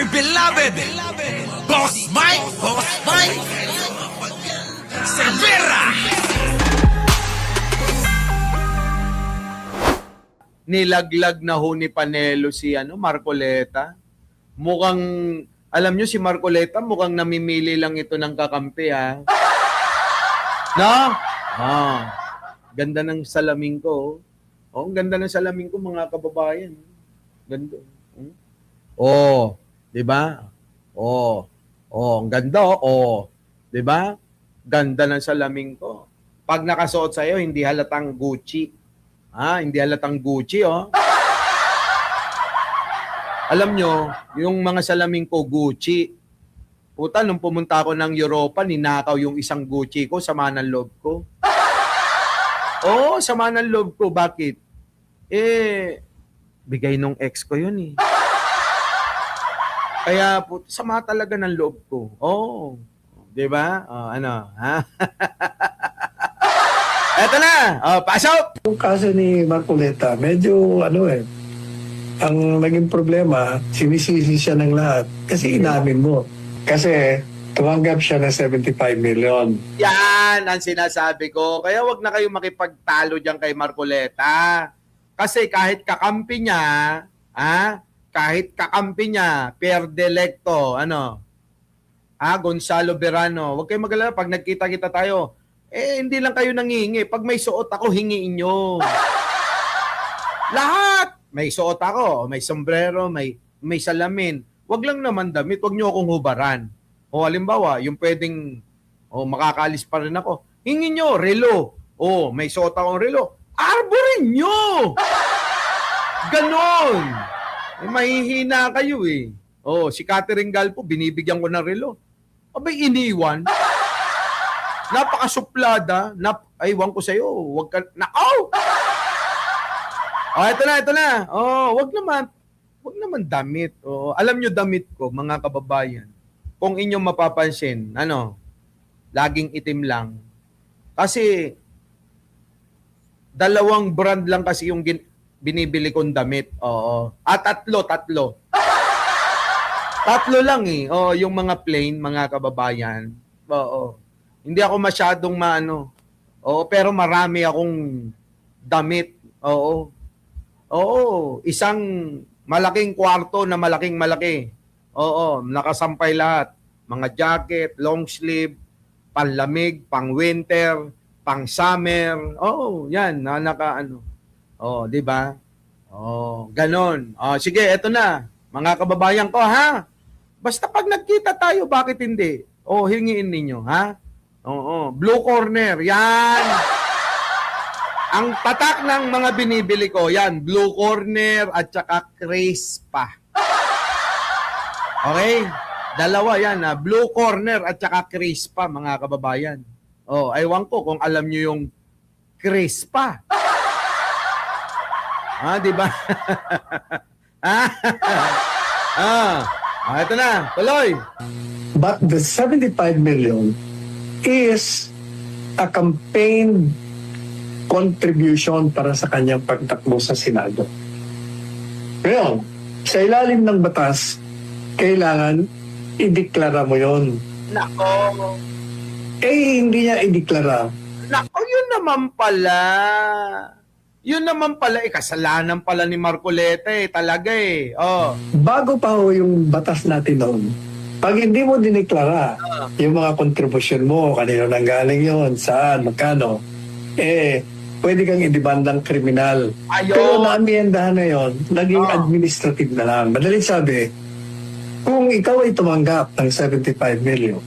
beloved Boss Mike Cervera. Nilaglag na ho ni Panelo si Marcoleta. Mukhang, alam nyo si Marcoleta, mukhang namimili lang ito ng kakampi, ha? No? Ganda ng salamin ko. Oh, ang ganda ng salamin ko, mga kababayan. Ganda. Oh, 'di ba? Oh, ang ganda, oh. 'Di ba? Ganda ng salamin ko. Pag nakasuot sa'yo, hindi halatang Gucci. Hindi halatang Gucci, oh. Alam nyo, yung mga salamin ko, Gucci. Puta, nung pumunta ako ng Europa, ninakaw yung isang Gucci ko, sama ng loob ko. Oo, sama ng loob ko. Bakit? Bigay nung ex ko yun, eh. Kaya, puta, sama talaga ng loob ko. Oo. Diba? Ha? Eto na! Pasok! Yung kaso ni Marcoleta, medyo ang naging problema, sinisisi siya ng lahat kasi inamin mo. Kasi tumanggap siya ng 75 million. Yan ang sinasabi ko. Kaya wag na kayo makipagtalo dyan kay Marcoleta. Kasi kahit kakampi niya, per delecto, Gonzalo Verano, wag kayo magalala pag nagkita-kita tayo. Hindi lang kayo nangihingi. Pag may suot ako, hingiin nyo. Lahat! May suot ako, may sombrero, may salamin. Wag lang naman damit, wag nyo akong hubaran. O halimbawa, yung pwedeng makakalis pa rin ako. Hingin nyo, relo. May suot akong relo. Arborin nyo! Ganon! Mahihina kayo eh. Si Catherine Galpo, binibigyan ko ng relo. Abay, iniwan. Napakasuplada. Aywan ko sa'yo. Wag ka, nakaw! Ito na. Wag naman damit. Alam nyo damit ko, mga kababayan. Kung inyong mapapansin, laging itim lang. Kasi, dalawang brand lang kasi yung binibili kong damit. Tatlo. Tatlo lang eh. Yung mga plain, mga kababayan. Hindi ako masyadong pero marami akong damit. Isang malaking kwarto na malaki. Nakasampay lahat. Mga jacket, long sleeve, panlamig, pang winter, pang summer. Yan, di ba? Ganon. Sige, eto na. Mga kababayan ko, ha? Basta pag nagkita tayo, bakit hindi? Hingiin ninyo, ha? Blue corner, yan. Ang tatak ng mga binibili ko, yan, blue corner at saka crispa. Okay? Dalawa yan, blue corner at saka crispa, mga kababayan. Aywan ko kung alam nyo yung crispa. Di ba? Ito na, tuloy. But the 75 million is a campaign contribution para sa kanyang pagtakbo sa Senado. Ngayon, sa ilalim ng batas, kailangan ideklara mo yon. Nako. Hindi niya ideklara. Nako, yun naman pala, kasalanan pala ni Marcoleta talaga eh. Bago pa ho yung batas natin noon, pag hindi mo dineklara yung mga kontribusyon mo, kanino nanggaling yon, saan, magkano, pwede kang idibandang kriminal. Pero na-amiendahan na yon, naging administrative na lang. Madaling sabi, kung ikaw ay tumanggap ng 75 million,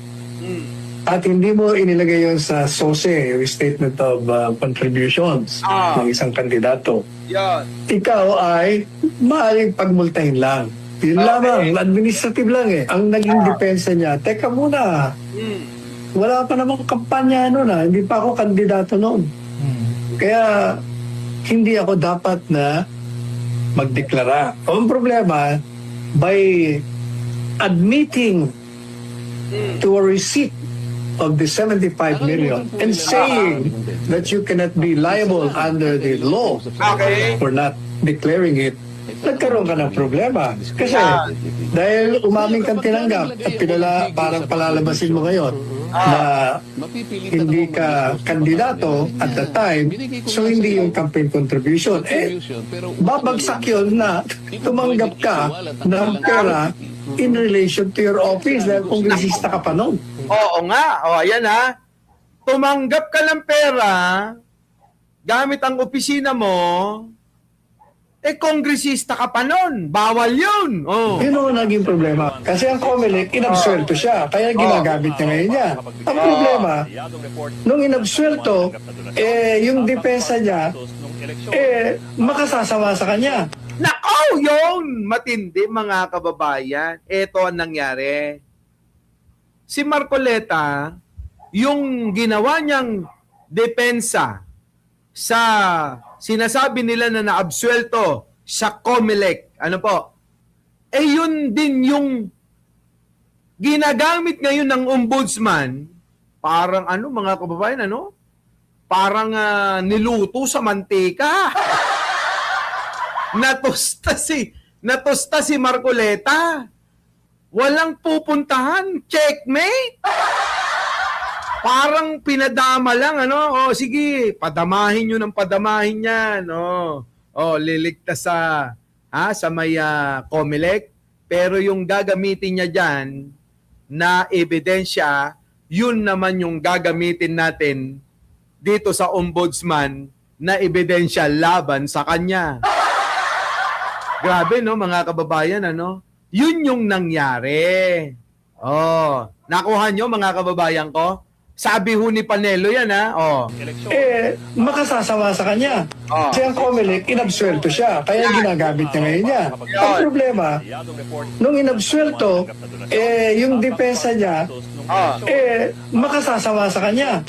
at hindi mo inilagay yon sa SOSE, yung Statement of Contributions ng isang kandidato, ikaw ay maaaring pagmultahin lang. Yun lamang, administrative lang eh. Ang naging depensa niya, teka muna, wala pa namang kampanya hindi pa ako kandidato noon. Kaya, hindi ako dapat na magdeklara. Ang problema, by admitting to a receipt of the 75 million and saying that you cannot be liable under the law for not declaring it, nagkaroon ka ng problema. Kasi dahil umaming kang tinanggap at parang palalabasin mo ngayon na hindi ka kandidato at the time, so hindi yung campaign contribution. Babagsak yun na tumanggap ka ng pera in relation to your office dahil kongresista ka pa noon. Oo nga. O, ayan ha. Tumanggap ka ng pera gamit ang opisina mo, kongresista ka pa nun. Bawal yun. Oh. Yun ang naging problema. Kasi ang COMELEC, inabsuelto siya. Kaya ginagamit niya ngayon yan. Ang problema, nung inabsuelto, yung depensa niya, makasasama sa kanya. Nako, yun! Matindi, mga kababayan. Ito ang nangyari. Si Marcoleta, yung ginawa niyang depensa sa sinasabi nila na naabsuelto sa COMELEC, ano po? Yun din yung ginagamit ngayon ng ombudsman, parang ano mga kababayan, ano? Parang niluto sa mantika. Natusta si Marcoleta. Walang pupuntahan. Checkmate. Parang pinadama lang, ano? O, sige, padamahin nyo ng padamahin yan. Liligtas sa may COMELEC. Pero yung gagamitin niya dyan na ebidensya, yun naman yung gagamitin natin dito sa ombudsman na ebidensya laban sa kanya. Grabe, no, mga kababayan, ano? Yun yung nangyari. Nakuha nyo, mga kababayan ko? Sabi ho ni Panelo yan, ha? Makasasama sa kanya. Kasi ang COMELEC, inabsuelto siya. Kaya ginagamit niya ngayon yan. Ang problema, nung inabsuelto, yung depensa niya, makasasama sa kanya.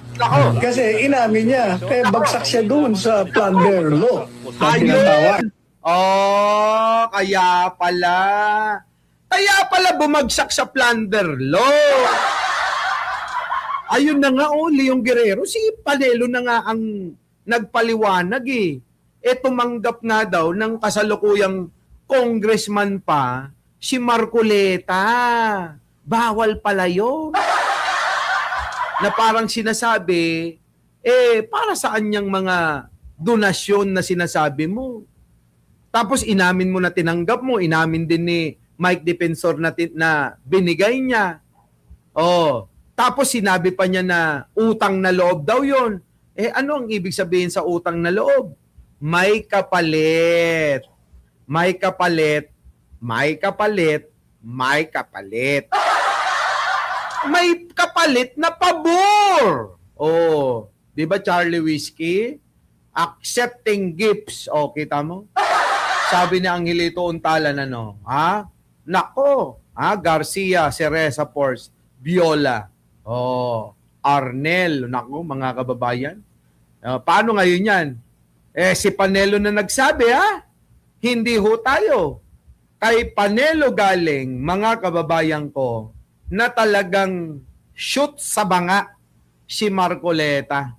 Kasi inamin niya, bagsak siya doon sa plunder law na tinatawag. Kaya pala. Kaya pala bumagsak sa plunder law. Ayun na nga, Leong Guerrero, si Panelo na nga ang nagpaliwanag tumanggap nga daw ng kasalukuyang congressman pa, si Marcoleta. Bawal pala yun. Na parang sinasabi, para saan niyang mga donasyon na sinasabi mo? Tapos inamin mo na tinanggap mo, inamin din ni Mike Defensor na binigay niya. Tapos sinabi pa niya na utang na loob daw yon. Ano ang ibig sabihin sa utang na loob? May kapalit. May kapalit. May kapalit. May kapalit. May kapalit na pabor. Di ba Charlie Whiskey? Accepting gifts. Kita mo? Sabi ni Angelito Untalan, ano? Nako. Garcia, Cereza Force, Viola. Arnel, naku, mga kababayan. Paano ngayon yan? Si Panelo na nagsabi, Hindi ho tayo. Kay Panelo galing, mga kababayan ko, na talagang shoot sa banga si Marcoleta.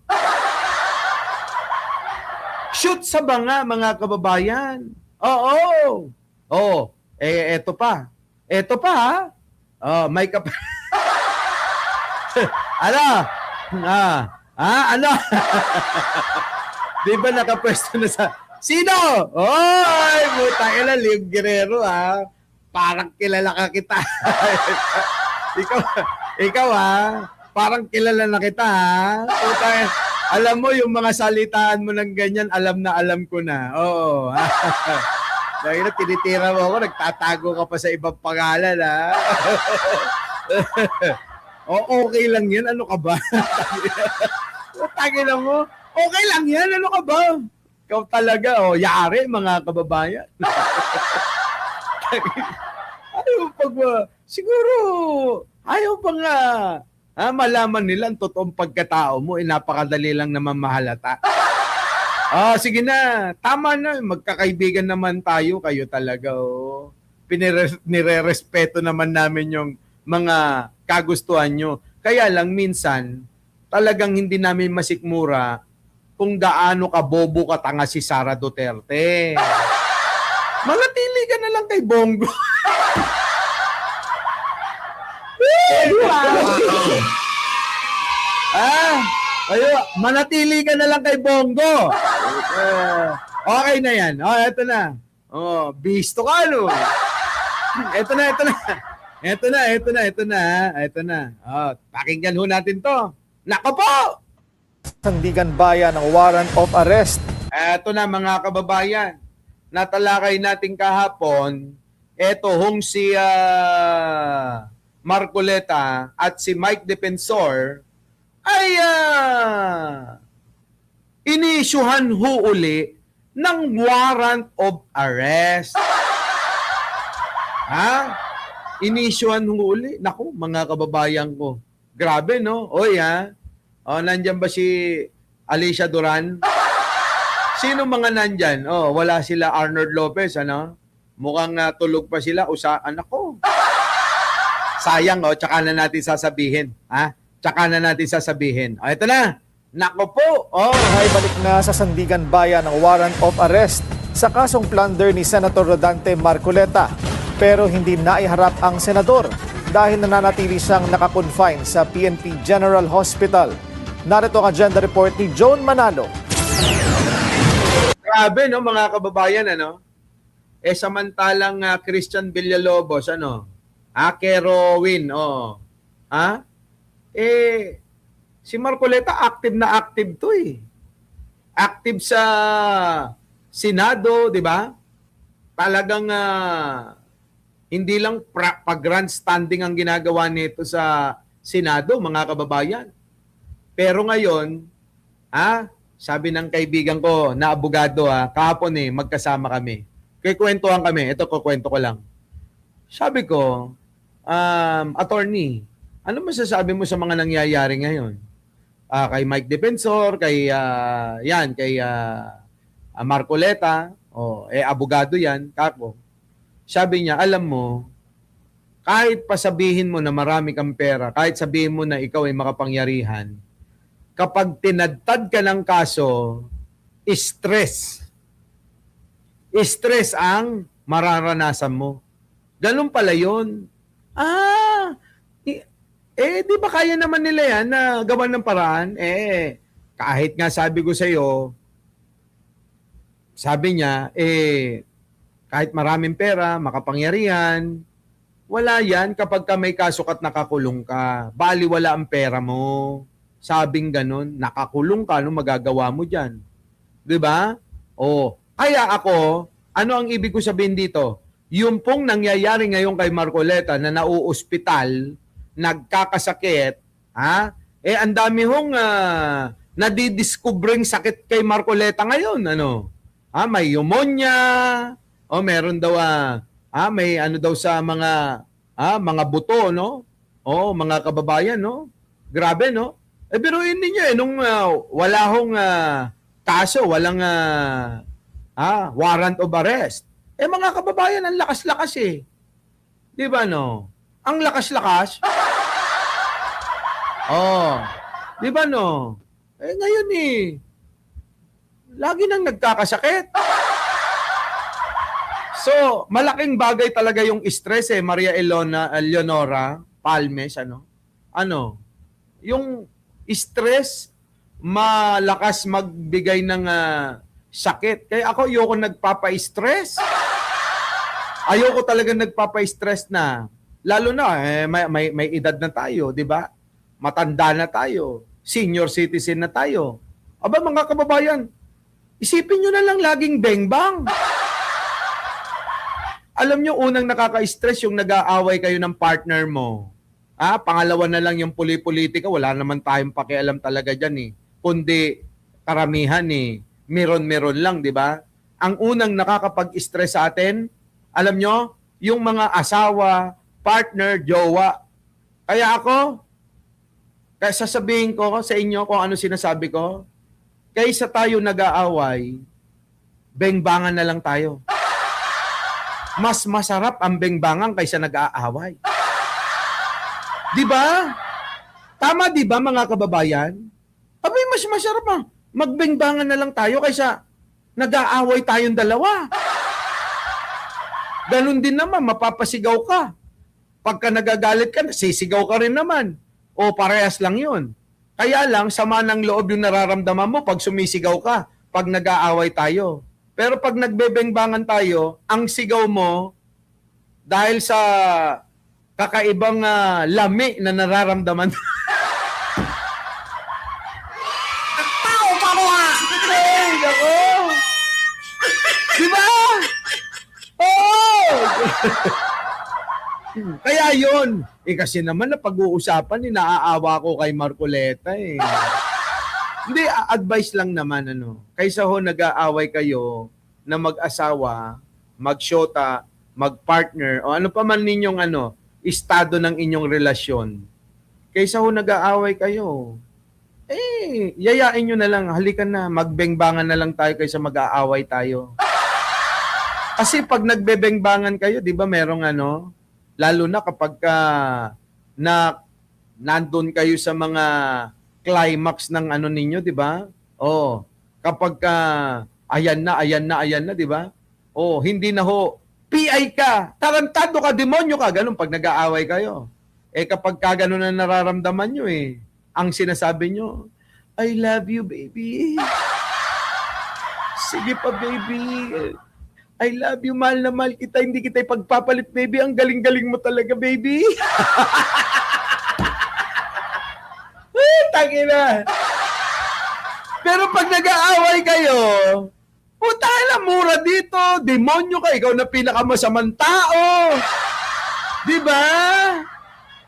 Shoot sa banga, mga kababayan. Eto pa. Eto pa, may ano? Ano? Di ba nakapwesto na sa... Sino? Butang ina, Leong Guerrero, Parang kilala ka kita. ikaw, parang kilala na kita, Butang, alam mo, yung mga salitaan mo ng ganyan, alam na alam ko na. Dahil tinitira mo ako, nagtatago ka pa sa ibang pangalan, okay lang yan. Ano ka ba? Tangina mo. Okay lang yan. Ano ka ba? Ikaw talaga. Yari, mga kababayan. Siguro, ayaw pa nga. Malaman nila ang totoong pagkatao mo. Napakadali lang naman mahalata. Sige na. Tama na. Magkakaibigan naman tayo. Kayo talaga. Nire-respeto naman namin yung mga kagustuhan nyo. Kaya lang minsan, talagang hindi namin masikmura kung gaano ka bobo katanga si Sara Duterte. Manatili ka na lang kay Bongo. Ayo, manatili ka na lang kay Bongo. Okay na yan. Eto na. Bisto ka, no? Ito na. Ito na. Pakinggan ho natin to. Nako po! Sandigan Bayan ng warrant of arrest. Ito na mga kababayan. Natalakay natin kahapon, eto hong si Marcoleta at si Mike Defensor ay inisyuhan ho uli ng warrant of arrest. Inisyuhan ho uli. Naku, mga kababayan ko. Grabe, no? Oy, nandyan ba si Alicia Duran? Sino mga nandyan? Wala sila Arnold Lopez, ano? Mukhang tulog pa sila. Anak ko. Sayang, tsaka na natin sasabihin. Tsaka na natin sasabihin. Ito na. Nako po. Ay balik na sa Sandigan Bayan ng warrant of arrest sa kasong plunder ni Senator Rodante Marcoleta. Pero hindi naiharap ang senador dahil nananatili siyang nakakonfine sa PNP General Hospital. Narito ang agenda report ni Joan Manalo. Grabe, no, mga kababayan, ano? Samantalang Christian Villalobos, ano? Kerowin, si Marcoleta active na active to eh. Active sa Senado, di ba? Talagang hindi lang pag-grandstanding ang ginagawa nito sa Senado, mga kababayan. Pero ngayon, sabi ng kaibigan ko na abogado, kahapon magkasama kami. Kikwentuhan kami. Ito, kukwento ko lang. Sabi ko, attorney, ano masasabi mo sa mga nangyayari ngayon? Kay Mike Defensor, kay Marcoleta, abogado yan, kako. Sabi niya, alam mo, kahit pasabihin mo na marami kang pera, kahit sabihin mo na ikaw ay makapangyarihan, kapag tinadtad ka ng kaso, stress. Stress ang mararanasan mo. Ganun pala yun. Di ba kaya naman nila yan na gawan ng paraan? Kahit nga sabi ko sa'yo, sabi niya, kahit maraming pera, makapangyarihan, wala yan kapag ka may kaso ka't nakakulong ka. Bali wala ang pera mo. Sabing ganun, nakakulong ka, ano magagawa mo dyan? Diba? Kaya ako, ano ang ibig ko sabihin dito? Yung pong nangyayari ngayon kay Marcoleta na nauospital, nagkakasakit, ang dami hong nadidiscovering sakit kay Marcoleta ngayon, ano? May pneumonia, meron daw, may ano daw sa mga buto, no? Mga kababayan, no? Grabe, no? Pero hindi niya, nung wala hong kaso, walang warrant of arrest. Mga kababayan, ang lakas-lakas eh. Di ba, no? Ang lakas-lakas. Di ba, no? Ngayon lagi nang nagkakasakit. So, malaking bagay talaga yung stress Maria Eleonora Palmes, yung stress, malakas magbigay ng sakit. Kaya ako, ayoko nagpapa-stress. Ayoko talaga nagpapa-stress na. Lalo na, may edad na tayo, di ba? Matanda na tayo. Senior citizen na tayo. Aba, mga kababayan, isipin nyo na lang laging bengbang. Alam nyo, unang nakaka-stress yung nag-aaway kayo ng partner mo. Pangalawa na lang yung politika, wala naman tayong pakialam talaga dyan Kundi karamihan meron-meron lang, di ba? Ang unang nakakapag-stress sa atin, alam nyo, yung mga asawa, partner, jowa. Kaya sasabihin ko sa inyo kung ano sinasabi ko, kaysa tayo nag-aaway, bengbangan na lang tayo. Mas masarap ang bengbangan kaysa nag-aaway. Di ba? Tama di ba mga kababayan? Abay, mas masarap magbengbangan na lang tayo kaysa nag-aaway tayong dalawa. Ganun din naman, mapapasigaw ka. Pagka nagagalit ka, sisigaw ka rin naman. O parehas lang yun. Kaya lang, sama ng loob yung nararamdaman mo pag sumisigaw ka, pag nag-aaway tayo. Pero pag nagbebengbangan tayo, ang sigaw mo, dahil sa kakaibang lami na nararamdaman. Tao pa mo ha! Ay, nako! Di ba? Oo! Kaya yun. Kasi naman na pag-uusapan, naaawa ko kay Marcoleta eh. Hindi, advice lang naman Kaysa ho nag-aaway kayo na mag-asawa, mag-shota, mag-partner, o ano pa man ninyong estado ng inyong relasyon. Kaysa ho nag-aaway kayo, yayain nyo na lang, halika na, magbengbangan na lang tayo kaysa mag-aaway tayo. Kasi pag nagbebengbangan kayo, di ba merong lalo na kapag nandun kayo sa mga climax ng ninyo, di ba? Kapag ayan na, di ba? Hindi na ho, PI ka, tarantado ka, demonyo ka, ganun pag nag-aaway kayo. Kapag ganun na nararamdaman nyo ang sinasabi nyo, I love you, baby. Sige pa, baby. I love you, mahal na mahal kita, hindi kita ipagpapalit, baby. Ang galing-galing mo talaga, baby. Tangina. Pero pag nag-aaway kayo, puta na, mura dito. Demonyo ka, ikaw na pinakamasamang tao. Di ba?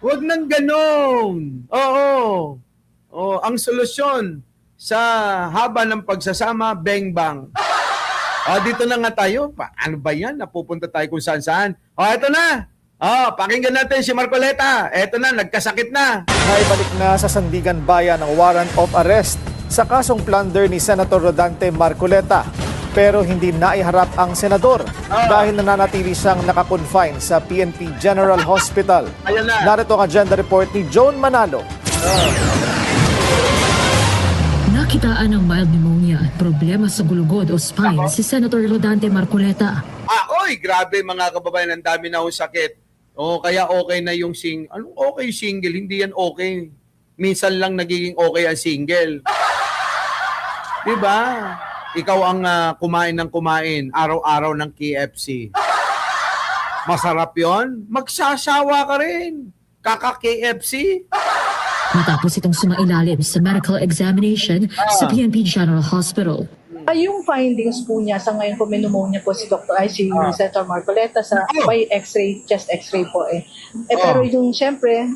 Huwag nang ganon. Oo. Ang solusyon sa haba ng pagsasama, bang-bang. Dito na nga tayo. Ano ba yan? Napupunta tayo kung saan-saan. Eto na. Pakinggan natin si Marcoleta. Eto na, nagkasakit na. Naibalik na sa Sandigan Bayan ang warrant of arrest sa kasong plunder ni Senator Rodante Marcoleta. Pero hindi naiharap ang senador dahil nananatili siyang nakakonfine sa PNP General Hospital. Ayan na. Narito ang agenda report ni Joan Manalo. Nakitaan ng mild pneumonia at problema sa gulugod o spine si Senator Rodante Marcoleta. Grabe mga kababayan, ang dami na akong sakit. Kaya okay na yung Anong okay single? Hindi yan okay. Minsan lang nagiging okay ang single. Diba? Ikaw ang kumain ng kumain, araw-araw ng KFC. Masarap yon? Magsasawa ka rin. Kaka-KFC. Matapos itong sumailalim sa medical examination sa PNP General Hospital. Yung findings po niya sa ngayon po may pneumonia po si Senator Marcoleta sa by x-ray, chest x-ray po pero yung syempre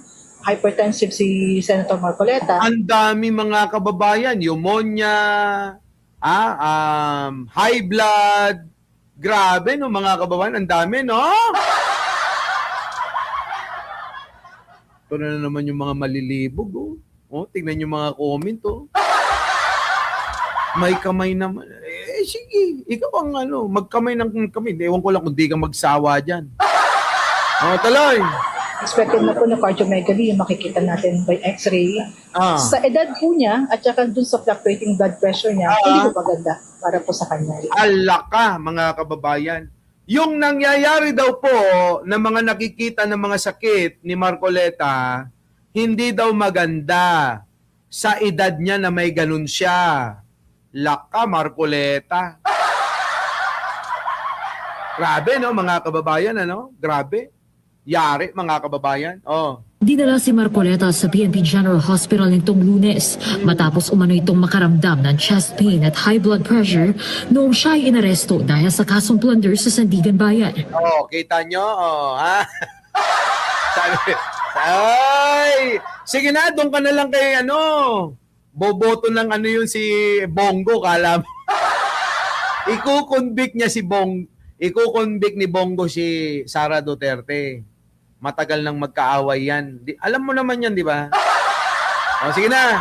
hypertensive si Senator Marcoleta. Ang dami mga kababayan, pneumonia, high blood. Grabe mga kababayan, ang dami Ito na naman yung mga malilibog tingnan yung mga comment May kamay naman. Sige, ikaw ang magkamay ng kamay. Ewan ko lang kung di ka magsawa dyan. Taloy. Expected na po na cardiomegaly yung makikita natin by x-ray. Sa edad po niya at saka dun sa fluctuating blood pressure niya, hindi po maganda para po sa kanya. Alaka, mga kababayan. Yung nangyayari daw po na mga nakikita ng mga sakit ni Marcoleta, hindi daw maganda sa edad niya na may ganun siya. Laka, Marcoleta. Grabe, mga kababayan, Grabe. Yari, mga kababayan. Dinala si Marcoleta sa PNP General Hospital nitong Lunes matapos umano itong makaramdam ng chest pain at high blood pressure noong siya ay inaresto dahil sa kasong plunder sa Sandigan Bayan. Kita nyo? Ha? Ay! Sige na, doon ka na lang kay boboto ng yun si Bongo, kala mo. Iko-convict ni Bongo si Sara Duterte. Matagal nang magkaaway yan. Alam mo naman yan, di ba? Sige na.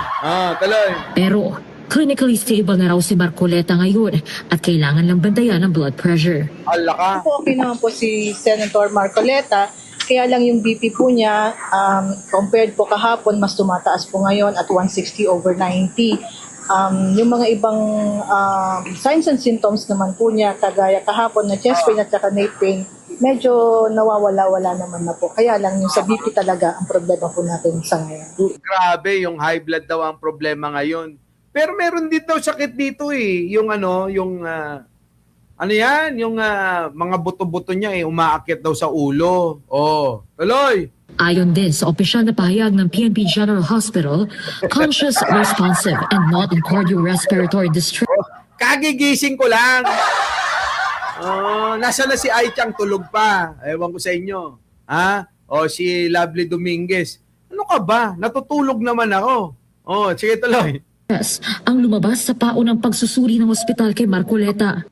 Tuloy. Pero clinically stable na raw si Marcoleta ngayon at kailangan lang bantayan ng blood pressure. Alaka. Okay naman po si Senator Marcoleta. Kaya lang yung BP po niya, compared po kahapon, mas tumataas po ngayon at 160/90. Yung mga ibang signs and symptoms naman po niya, kagaya kahapon na chest pain at saka neck pain, medyo nawawala-wala naman na po. Kaya lang yung sa BP talaga ang problema po natin sa ngayon. Grabe, yung high blood daw ang problema ngayon. Pero meron din daw sakit dito eh. Yung mga buto-buto niya umaakyat daw sa ulo. Oh, tuloy. Ayon din sa opisyal na pahayag ng PNP General Hospital, conscious, responsive, and not in cardiorespiratory distress. Kagigising ko lang. Nasa na si Ai Chang, tulog pa. Ewan ko sa inyo. Ha? O si Lovely Dominguez. Ano ka ba? Natutulog naman ako. Oh, sige tuloy. Ang lumabas sa paunang pagsusuri ng ospital kay Marcoleta.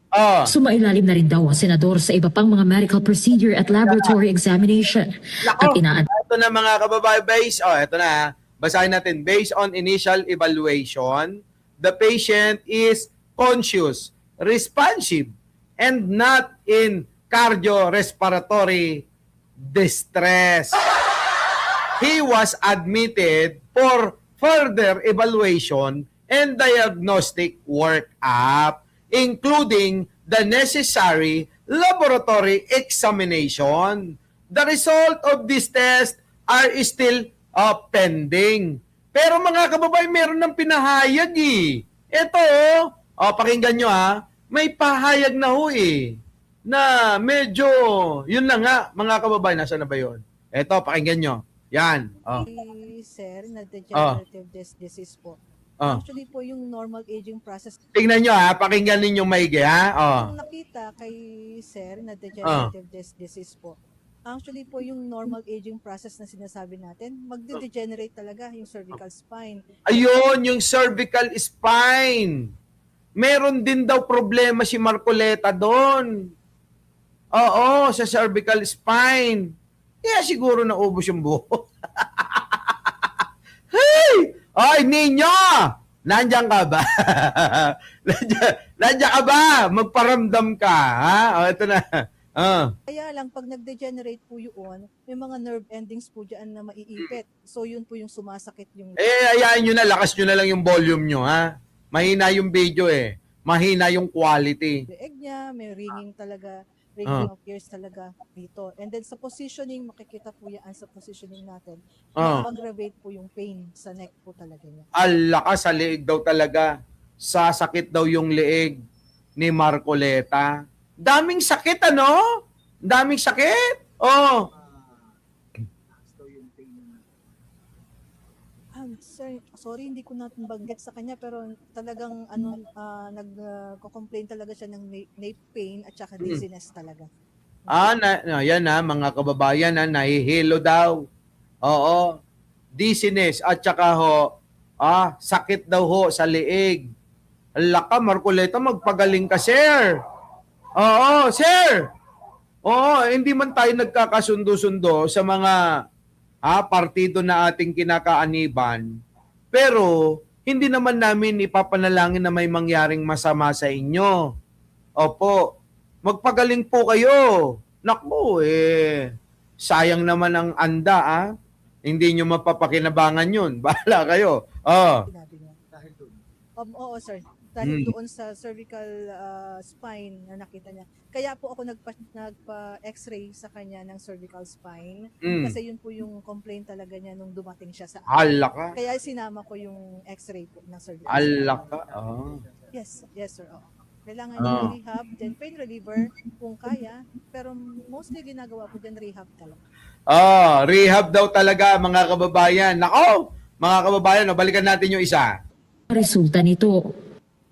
Sumailalim na rin daw ang senador sa iba pang mga medical procedure at laboratory examination. At Ito na mga kababayan, ito na. Basahin natin. Based on initial evaluation, the patient is conscious, responsive, and not in cardiorespiratory distress. He was admitted for further evaluation and diagnostic workup, including the necessary laboratory examination. The result of this test are still pending. Pero mga kababayan, meron ng pinahayag eh. Ito, pakinggan nyo may pahayag na ho eh. Na medyo, yun na nga, mga kababayan, nasa na ba yun? Ito, pakinggan nyo. Yan. Sir, na degenerative disease po. Actually po yung normal aging process. Tingnan nyo pakinggan ninyong maigi Yung nakita kay Sir na degenerative disease po. Actually po yung normal aging process na sinasabi natin, magde-degenerate talaga yung cervical spine. Ayun, yung cervical spine. Meron din daw problema si Marcoleta doon. Oo, sa cervical spine. Kaya siguro naubos yung buhok. Hey! Ay, Ninyo! Nandiyan ka ba? Nandiyan ka ba? Magparamdam ka, ha? Ito na. Kaya lang, pag nag-degenerate po yun, may mga nerve endings po dyan na maiipit. So, yun po yung sumasakit yung... Hayaan nyo na, lakas nyo na lang yung volume nyo, ha? Mahina yung video, Mahina yung quality. Leeg niya, may ringing talaga. Ringing of ears talaga dito. And then sa positioning, makikita po yan sa positioning natin. Mag-aggravate po yung pain sa neck po talaga niya. Lakas sa leeg daw talaga. Sasakit daw yung leeg ni Marcoleta. Daming sakit, ano? Daming sakit. Sir, sorry, hindi ko nabanggit sa kanya, pero talagang nagko-complain talaga siya ng nape pain at saka dizziness talaga. Yan mga kababayan, nahihilo daw. Oo. Dizziness at saka sakit daw sa leeg. Alaka, Marcoleta, magpagaling ka, sir. Oo, sir. Oo, hindi man tayo nagkakasundo-sundo sa mga partido na ating kinakaaniban. Pero, hindi naman namin ipapanalangin na may mangyaring masama sa inyo. Opo, magpagaling po kayo. Naku, sayang naman ang anda, Hindi nyo mapapakinabangan yun. Bahala kayo. Sinabi niya. Oo, sir. Dahil doon sa cervical spine na nakita niya. Kaya po ako nagpa-x-ray sa kanya ng cervical spine. Kasi yun po yung complaint talaga niya nung dumating siya sa akin. Alaka. Kaya sinama ko yung x-ray po ng cervical Alaka. Yes, sir. Kailangan yung rehab, then pain reliever kung kaya. Pero mostly ginagawa ko dyan rehab talaga. Rehab daw talaga mga kababayan. Nako, mga kababayan, balikan natin yung isa. Resulta nito,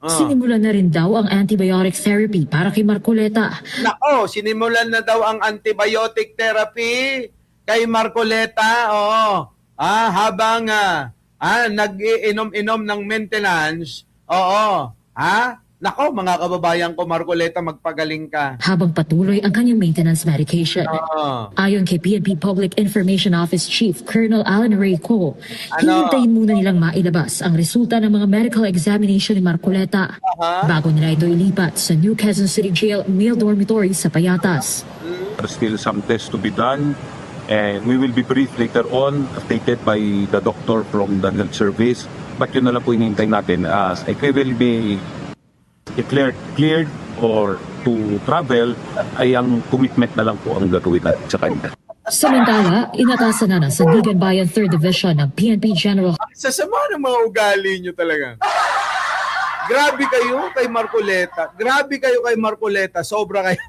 sinimulan na rin daw ang antibiotic therapy para kay Marcoleta. Nako, sinimulan na daw ang antibiotic therapy kay Marcoleta. Habang nag-iinom-inom ng maintenance. Nako, mga kababayan ko, Marcoleta, magpagaling ka. Habang patuloy ang kanyang maintenance medication. Ayon kay PNP Public Information Office Chief Colonel Alan Ray Cole, hihintayin muna nilang mailabas ang resulta ng mga medical examination ni Marcoleta bago nila ito ilipat sa New Quezon City Jail Male Dormitory sa Payatas. There's still some tests to be done, and we will be briefed later on, updated by the doctor from the health service. But yun na lang po hinihintay natin as if we will be cleared or to travel, ay ang commitment na lang po ang gagawin natin sa kanya. Samantala, inatasan na ng Sandigan Bayan 3rd Division ng PNP General Ang sasama ng mga ugali nyo talaga. Grabe kayo kay Marcoleta. Grabe kayo kay Marcoleta. Sobra kayo.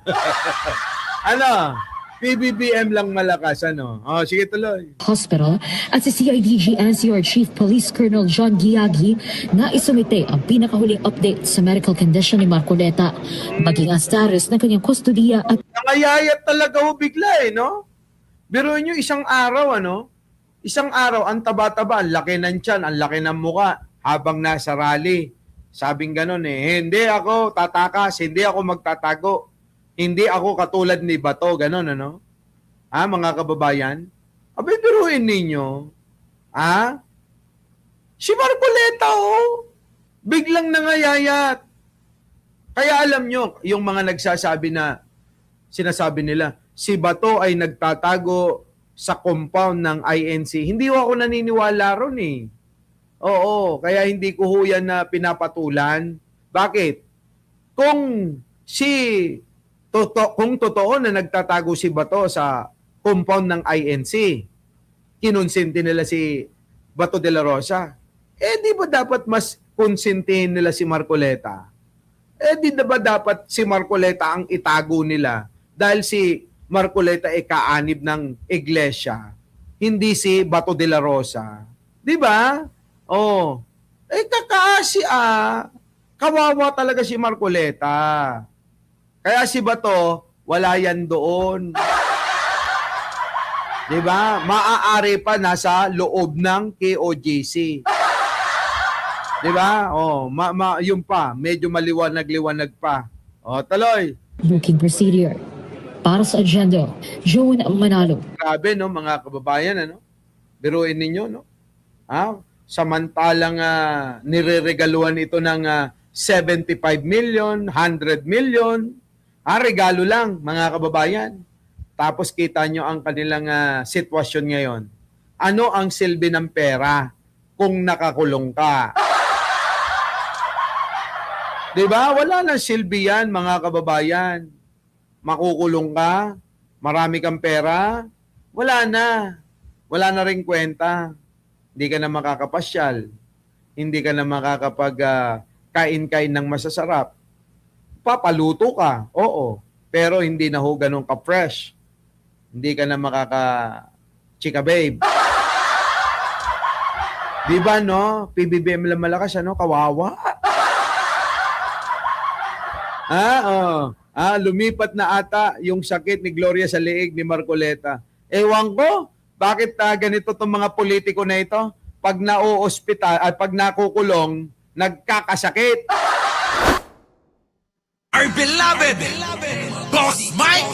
Ano? PBBM lang malakas, ano? Oh, sige tuloy. Hospital at si CIDG NCR Chief Police Colonel John Giagi na isumite ang pinakahuling update sa medical condition ni Marcoleta, maging ang status ng kanyang kustodiya at Nangayayat talaga ho bigla no? Biruin nyo isang araw, ano? Isang araw, ang taba-taba, ang laki ng tiyan, ang laki ng muka, habang nasa rally. Sabing ganun hindi ako tatakas, hindi ako magtatago. Hindi ako katulad ni Bato, ganun, ano? Mga kababayan? Abay, biruin ninyo. Si Marcoleta, biglang nangayayat. Kaya alam nyo, yung mga nagsasabi na, sinasabi nila, si Bato ay nagtatago sa compound ng INC. Hindi ako naniniwala ron Oo, kaya hindi ko yan na pinapatulan. Bakit? Kung totoo na nagtatago si Bato sa compound ng INC, kinonsinti nila si Bato de la Rosa, di ba dapat mas konsintihin nila si Marcoleta? Di ba dapat si Marcoleta ang itago nila? Dahil si Marcoleta ay kaanib ng iglesia, hindi si Bato de la Rosa. Di ba? Kawawa talaga si Marcoleta. Kaya si Bato, wala yan doon. Diba? Maaari pa nasa loob ng KOJC. Diba? Yun pa. Medyo maliwanag-liwanag pa. Tuloy. booking procedure. Para sa agenda, Joan Manalo. Grabe, no, mga kababayan, ano? Biruin ninyo, no? Samantalang nireregaluhan ito ng 75 million, 100 million. Regalo lang, mga kababayan. Tapos kita nyo ang kanilang sitwasyon ngayon. Ano ang silbi ng pera kung nakakulong ka? Diba? Wala nang silbi yan, mga kababayan. Makukulong ka, marami kang pera, wala na. Wala na rin kwenta. Hindi ka na makakapasyal. Hindi ka na makakapag-kain-kain ng masasarap. Papaluto ka, oo. Pero hindi na ho ganun ka-fresh. Hindi ka na makaka-chika babe. Di ba, no? PBBM lang malakas, ano? Kawawa. Lumipat na ata yung sakit ni Gloria sa leeg ni Marcoleta. Ewan ko, bakit ganito itong mga politiko na ito? Pag na-ospital at pag nakukulong, nagkakasakit. Our beloved Boss Mike